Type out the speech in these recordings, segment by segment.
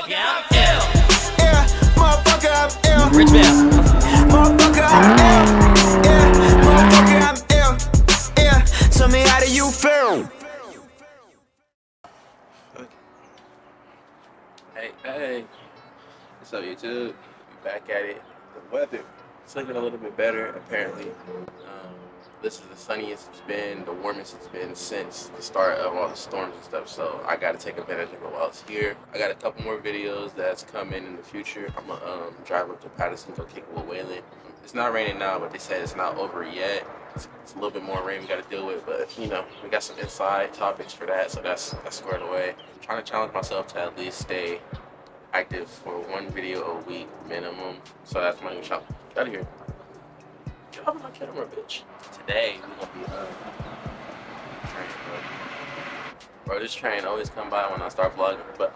Nigga, I'm ill. Yeah, motherfucker, I'm ill. Rich man. Motherfucker, I'm ill. Yeah, motherfucker, I'm ill. Yeah, tell me how do you feel? Hey, what's up, YouTube? We back at it. The weather, it's looking a little bit better, apparently. This is the sunniest it's been, the warmest it's been since the start of all the storms and stuff, so I gotta take advantage of it while it's here. I got a couple more videos that's coming in the future. I'm gonna drive up to Patterson, go kick it with Waylon. It's not raining now, but they said it's not over yet. It's a little bit more rain we gotta deal with, but you know, we got some inside topics for that, so that's squared away. I'm trying to challenge myself to at least stay active for one video a week minimum, so that's my new challenge. Get out of here. Get off of my camera, bitch. Today we're gonna be train, bro. This train always come by when I start vlogging, but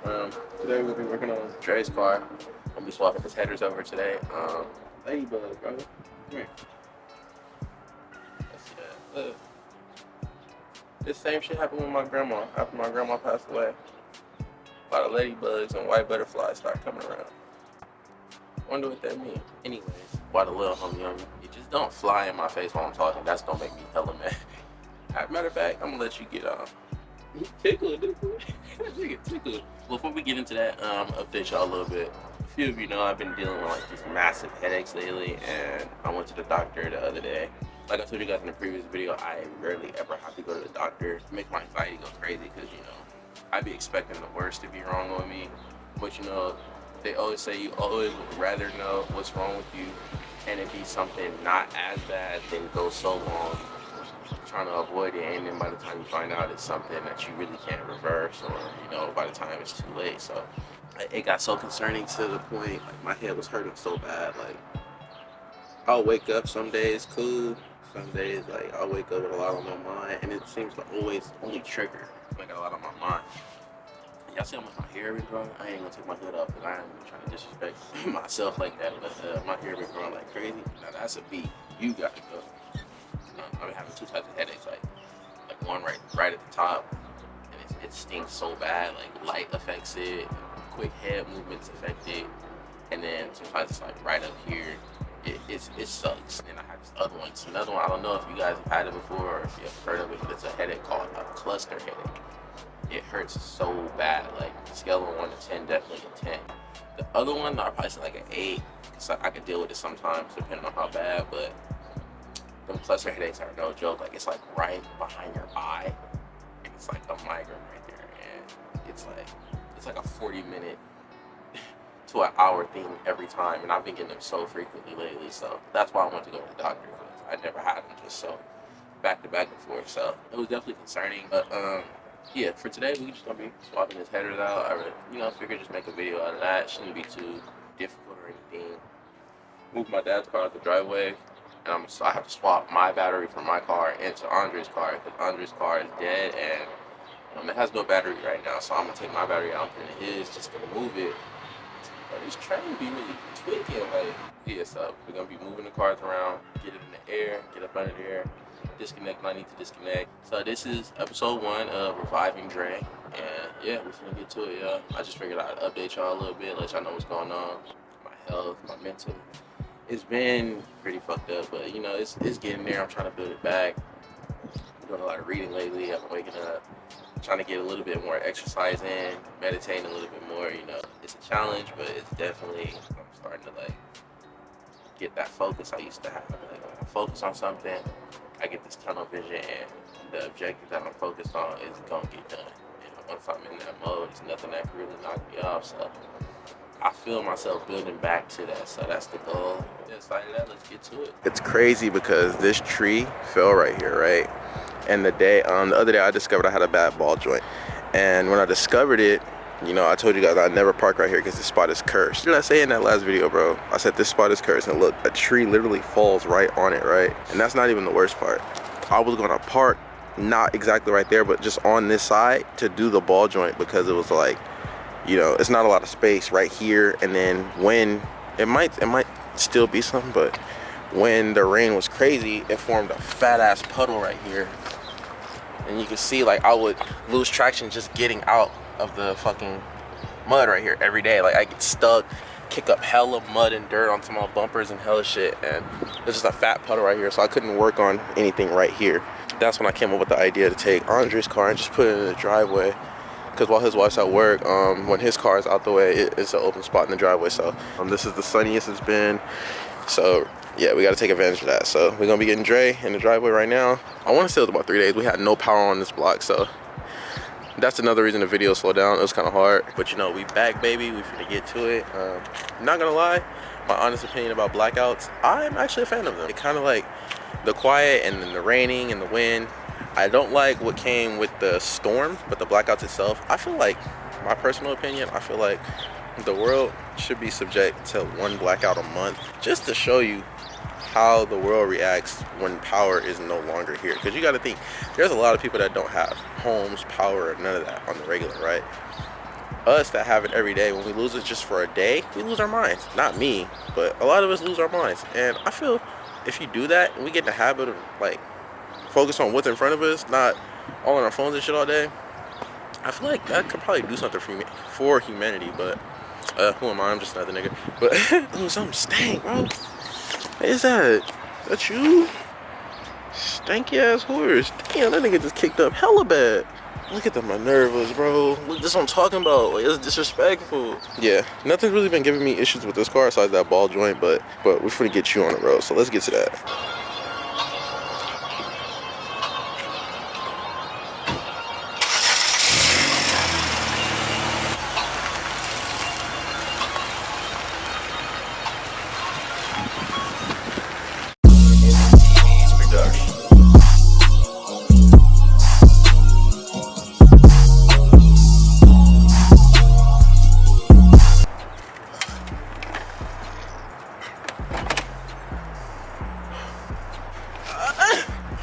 today we'll be working on Dre's car. I'm gonna be swapping his headers over today. Ladybug, bro. Come here. Let's see that. Look. This same shit happened with my grandma after my grandma passed away. A lot of ladybugs and white butterflies start coming around. Wonder what that means. Anyways, why the little homie on me? You just don't fly in my face while I'm talking. That's gonna make me hella mad. Matter of fact, I'm gonna let you get off. Tickled, nigga, tickled. Before we get into that, update y'all a little bit. A few of you know I've been dealing with like these massive headaches lately, and I went to the doctor the other day. Like I told you guys in the previous video, I rarely ever have to go to the doctor. It makes my anxiety go crazy because, you know, I'd be expecting the worst to be wrong with me. But, you know, they always say you always would rather know what's wrong with you and it be something not as bad than go so long trying to avoid it, and then by the time you find out it's something that you really can't reverse, or, you know, by the time it's too late. So it got so concerning to the point, like, my head was hurting so bad. Like, I'll wake up some days cool, some days, like, I'll wake up with a lot on my mind, and it seems to always only trigger when I got a lot on my mind. Y'all see how much my hair been growing? I ain't gonna take my hood off because I ain't trying to disrespect myself like that, but my hair been growing like crazy. Now that's a beat. You got to go. I've been having two types of headaches, like one right at the top, and it stings so bad, like light affects it, quick head movements affect it, and then sometimes it's like right up here. It sucks. And I have this other one. It's another one. I don't know if you guys have had it before or if you've heard of it, but it's a headache called a cluster headache. It hurts so bad, like scale of 1 to 10, definitely a 10. The other one, I'd probably say like an 8, because I could deal with it sometimes depending on how bad, but them cluster headaches are no joke. Like, it's like right behind your eye, and it's like a migraine right there, and it's like a 40-minute to an hour thing every time, and I've been getting them so frequently lately, so that's why I went to go to the doctor, because I never had them just so back to back before, so it was definitely concerning. But yeah, for today we just gonna be swapping his headers out. I figured just make a video out of that. It shouldn't be too difficult or anything. Moved my dad's car out the driveway, and so I have to swap my battery from my car into Andre's car, because Andre's car is dead, and it has no battery right now, so I'm gonna take my battery out and his just to move it. But this train be really tweaking, like, yeah, so we're gonna be moving the cars around, get it in the air, get up under there, disconnect when I need to disconnect. So this is episode 1 of Reviving Dre, and yeah, we're gonna get to it, y'all. I just figured I'd update y'all a little bit, let y'all know what's going on, my health, my mental. It's been pretty fucked up, but you know, it's getting there. I'm trying to build it back. I'm doing a lot of reading lately. I've been waking up, trying to get a little bit more exercise in, meditating a little bit more. You know, it's a challenge, but it's definitely, I'm starting to like get that focus I used to have. Like, when I focus on something, I get this tunnel vision, and the objective that I'm focused on is gonna get done. And once I'm in that mode, it's nothing that can really knock me off. So I feel myself building back to that, so that's the goal. Inside of that, let's get to it. It's crazy because this tree fell right here, right? And the other day I discovered I had a bad ball joint. And when I discovered it, you know, I told you guys I'd never park right here because this spot is cursed. Did I say in that last video, bro? I said this spot is cursed, and look, a tree literally falls right on it, right? And that's not even the worst part. I was gonna park not exactly right there, but just on this side to do the ball joint, because it was like, you know, it's not a lot of space right here, and then when it might still be something, but when the rain was crazy, it formed a fat ass puddle right here, and you can see like I would lose traction just getting out of the fucking mud right here every day. Like I get stuck, kick up hella mud and dirt onto my bumpers and hella shit, and there's just a fat puddle right here, so I couldn't work on anything right here. That's when I came up with the idea to take Andre's car and just put it in the driveway, because while his wife's at work, when his car is out the way, it's an open spot in the driveway. So this is the sunniest it's been, so yeah, we got to take advantage of that. So we're gonna be getting Dre in the driveway right now. I want to say it was about 3 days. We had no power on this block, so that's another reason the video slowed down. It was kind of hard, but you know, we back, baby. We finna get to it. Not gonna lie, my honest opinion about blackouts, I'm actually a fan of them. It kind of like the quiet and then the raining and the wind. I don't like what came with the storm, but the blackouts itself, I feel like, my personal opinion, I feel like the world should be subject to one blackout a month, just to show you how the world reacts when power is no longer here. Because you got to think, there's a lot of people that don't have homes, power, or none of that on the regular, right? Us that have it every day, when we lose it just for a day, we lose our minds. Not me, but a lot of us lose our minds. And I feel if you do that and we get in the habit of like focus on what's in front of us, not all on our phones and shit all day, I feel like that could probably do something for humanity. But who am I? I'm just another nigga. But oh, something stank, bro. Hey, is that you? Stanky ass horse. Damn, that nigga just kicked up hella bad. Look at the Minervas, bro. Look, this is what I'm talking about. Like, it's disrespectful. Yeah, nothing's really been giving me issues with this car besides that ball joint, but we're finna get you on the road, so let's get to that.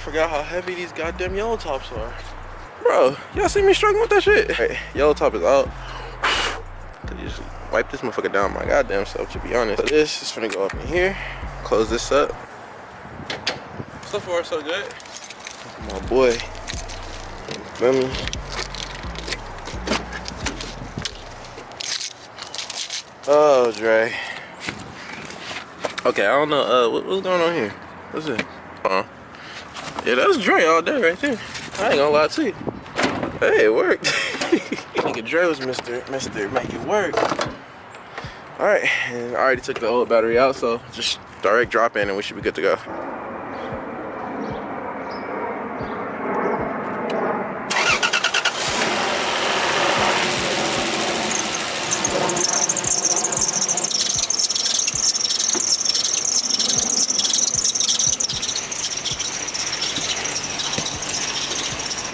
Forgot how heavy these goddamn yellow tops are. Bro, y'all see me struggling with that shit? Right, yellow top is out. Could you just wipe this motherfucker down my goddamn self, to be honest. So this is gonna go up in here. Close this up. So far, so good. My boy. Feel me? Oh, Dre. Okay, I don't know. What's going on here? What's it? Yeah, that's Dre all day right there. I ain't gonna lie to you. Hey, it worked. Nigga Dre was Mr. Make It Work. Alright, and I already took the old battery out, so just direct drop in and we should be good to go.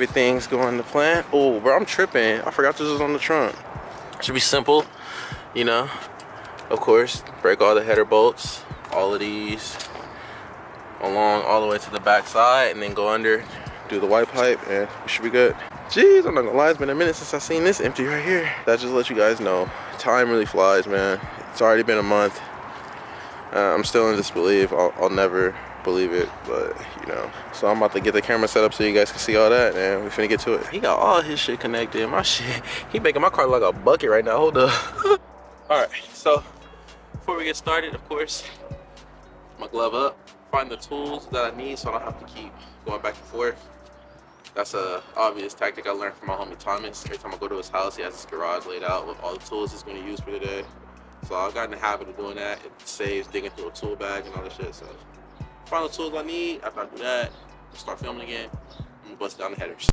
Everything's going to plan. Oh, bro, I'm tripping. I forgot this was on the trunk. Should be simple, you know. Of course, break all the header bolts, all of these, along all the way to the back side, and then go under, do the white pipe, and we should be good. Jeez, I'm not gonna lie, it's been a minute since I seen this empty right here. That just let you guys know, time really flies, man. It's already been a month. I'm still in disbelief. I'll never believe it, but you know. So I'm about to get the camera set up so you guys can see all that, and we finna get to it. He got all his shit connected. My shit, he making my car like a bucket right now. Hold up. All right, so before we get started, of course, my glove up, find the tools that I need so I don't have to keep going back and forth. That's a obvious tactic I learned from my homie Thomas. Every time I go to his house, he has his garage laid out with all the tools he's gonna use for the day. So I've gotten in the habit of doing that. It saves digging through a tool bag and all that shit. So find the tools I need. After I do that, start filming again. I'm gonna bust down the headers.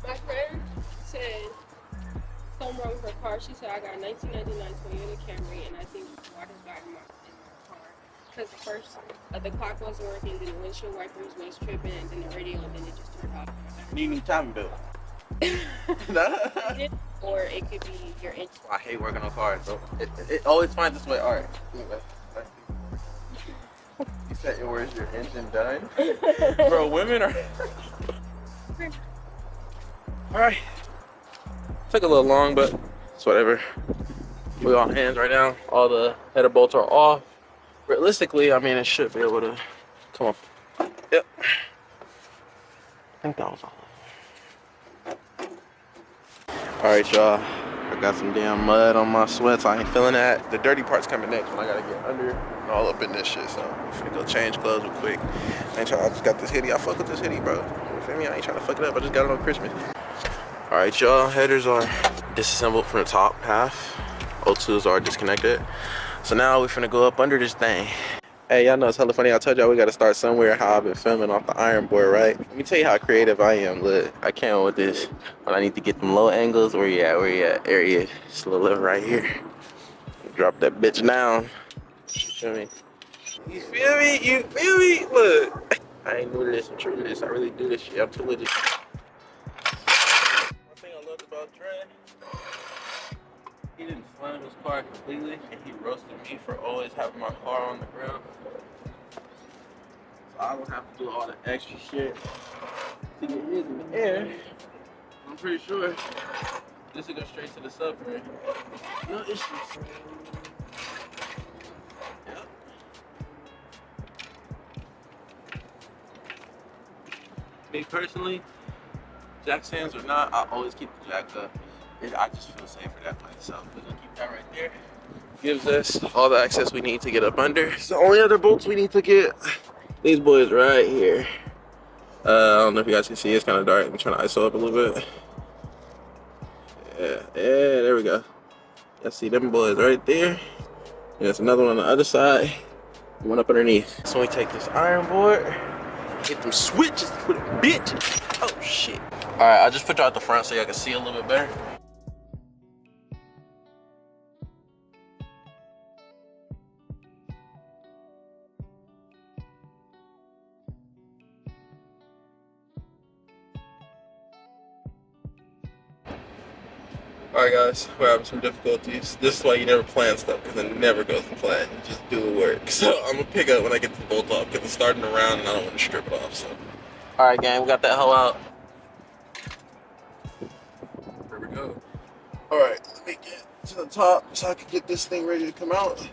My friend said something wrong with her car. She said I got a 1999 Toyota Camry, and I think water's got in my car. Because at first the clock wasn't working, then the windshield wipers was tripping, and then the radio, and then it just turned off. You need time bill. Or it could be your engine. I hate working on cars, so it always finds its way. All right. You said, where's your engine done? Bro, women are... All right. Took a little long, but it's whatever. We on hands right now. All the header bolts are off. Realistically, I mean, it should be able to come up. Yep. I think that was all. All right, y'all. I got some damn mud on my sweats. I ain't feeling that. The dirty part's coming next when I gotta get under and all up in this shit. So I'm finna go change clothes real quick. I just got this hoodie. I fuck with this hoodie, bro. You feel me? I ain't trying to fuck it up. I just got it on Christmas. All right, y'all. Headers are disassembled from the top half. O2s are disconnected. So now we finna go up under this thing. Hey, y'all know it's hella funny. I told y'all we gotta start somewhere. How I've been filming off the iron board, right? Let me tell you how creative I am. Look, I came with this. When I need to get them low angles, where you at? Where you at? There he is. Just a little lift right here. Drop that bitch down. You feel me? You feel me? You feel me? Look. I ain't new to this. I'm true to this. I really do this shit. I'm too legit. One thing I loved about Dre, he didn't slam his car completely, and he roasted me for always having my car on the ground. So I don't have to do all the extra shit to get his in the air. I'm pretty sure this will go straight to the subframe. No issues. Yep. Me personally, jack stands or not, I always keep the jack up. I just feel safer that way. So we're gonna keep that right there. Gives us all the access we need to get up under. So the only other bolts we need to get, these boys right here. I don't know if you guys can see, it's kind of dark. I'm trying to ISO up a little bit. Yeah, there we go. I see them boys right there. There's another one on the other side. One up underneath. So we take this iron board, get them switches, put it, bitch. Oh shit. All right, I just put y'all at the front so y'all can see a little bit better. All right, guys, we're having some difficulties. This is why you never plan stuff, because it never goes to plan. You just do the work. So I'm gonna pick up when I get the bolt off, because it's starting to round and I don't want to strip it off. So. All right, gang, we got that hoe out. There we go. All right, let me get to the top so I can get this thing ready to come out.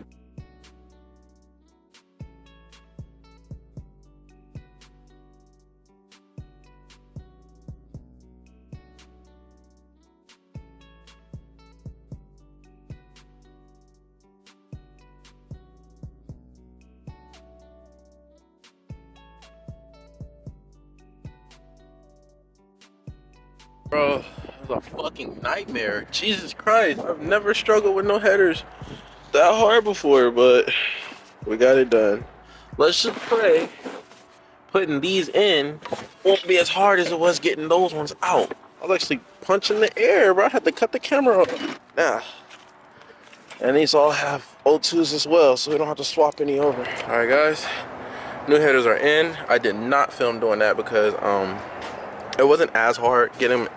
Bro, it was a fucking nightmare. Jesus Christ, I've never struggled with no headers that hard before, but we got it done. Let's just pray putting these in won't be as hard as it was getting those ones out. I was actually punching the air, bro. I had to cut the camera off. Nah. And these all have O2s as well, so we don't have to swap any over. All right, guys. New headers are in. I did not film doing that because it wasn't as hard getting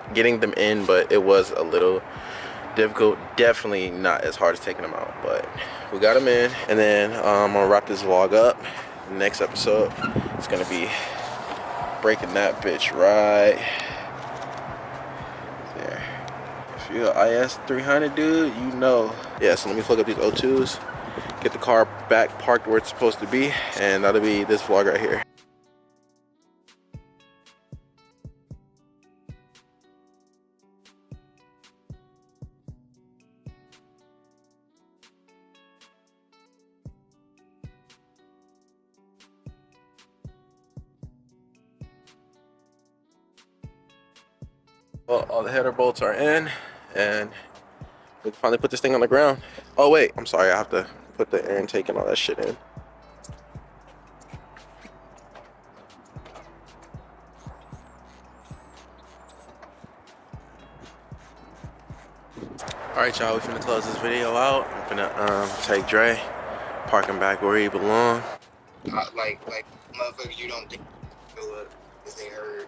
them in, but it was a little difficult. Definitely not as hard as taking them out, but we got them in. And then I'm gonna wrap this vlog up. The next episode is gonna be breaking that bitch right there. If you're an IS 300 dude, you know. Yeah, so let me plug up these O2s, get the car back parked where it's supposed to be, and that'll be this vlog right here. Well, all the header bolts are in, and we can finally put this thing on the ground. Oh wait, I'm sorry, I have to put the air intake and all that shit in. All right, y'all, we finna close this video out. I'm finna take Dre, park him back where he belong. Like motherfuckers you don't think because they heard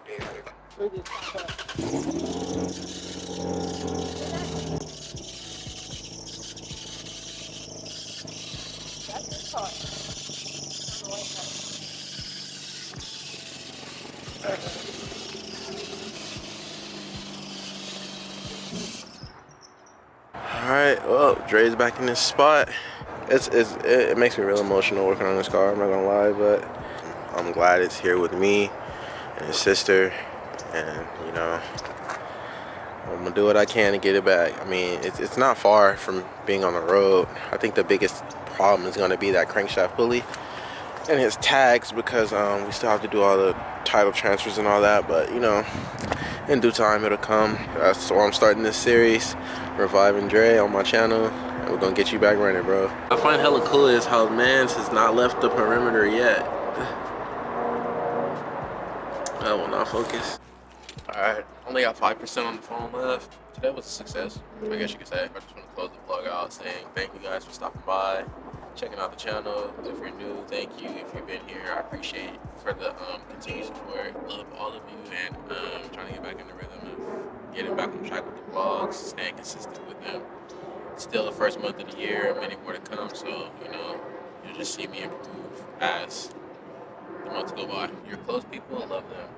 Alright, well, Dre's back in this spot. It makes me real emotional working on this car, I'm not gonna lie, but I'm glad it's here with me and his sister, and you know, I'm gonna do what I can to get it back. I mean, it's not far from being on the road. I think the biggest problem is gonna be that crankshaft pulley and his tags, because we still have to do all the title transfers and all that, but you know, in due time it'll come. That's why I'm starting this series, Reviving Dre, on my channel, and we're gonna get you back running, bro. I find hella cool is how Mans has not left the perimeter yet. I will not focus. Alright, only got 5% on the phone left. Today was a success, I guess you could say. I just want to close the vlog out saying thank you guys for stopping by, checking out the channel. If you're new, thank you. If you've been here, I appreciate for the continued support. Love all of you, and trying to get back in the rhythm of getting back on track with the vlogs, staying consistent with them. It's still the first month of the year, many more to come, so you know, you'll just see me improve as the months go by. Your close people, love them,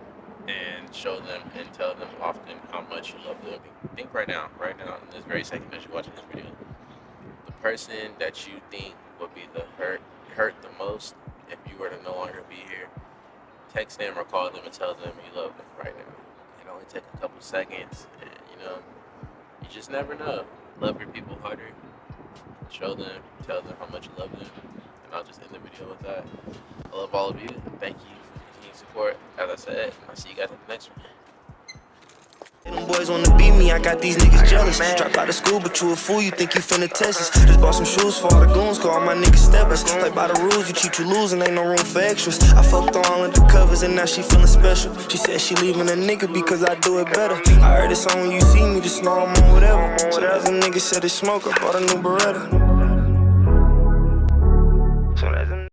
and show them and tell them often how much you love them. Think right now, in this very second as you're watching this video, the person that you think would be the hurt the most if you were to no longer be here, text them or call them and tell them you love them right now. It only take a couple seconds, and you know, you just never know. Love your people harder. Show them, tell them how much you love them, and I'll just end the video with that. I love all of you. Thank you for your continued support. As I said, and I'll see you guys in the next one. Them boys wanna beat me, I got these niggas jealous. Drop out of school, but you a fool, you think you finna test us. Just bought some shoes for all the goons, call all my niggas steppers. Play by the rules, you cheat, you lose, and ain't no room for extras. I fucked all under covers, and now she feeling special. She said she leaving a nigga because I do it better. I heard it song when you see me, just know I'm on whatever. So as a nigga said it's smoke, I bought a new Beretta.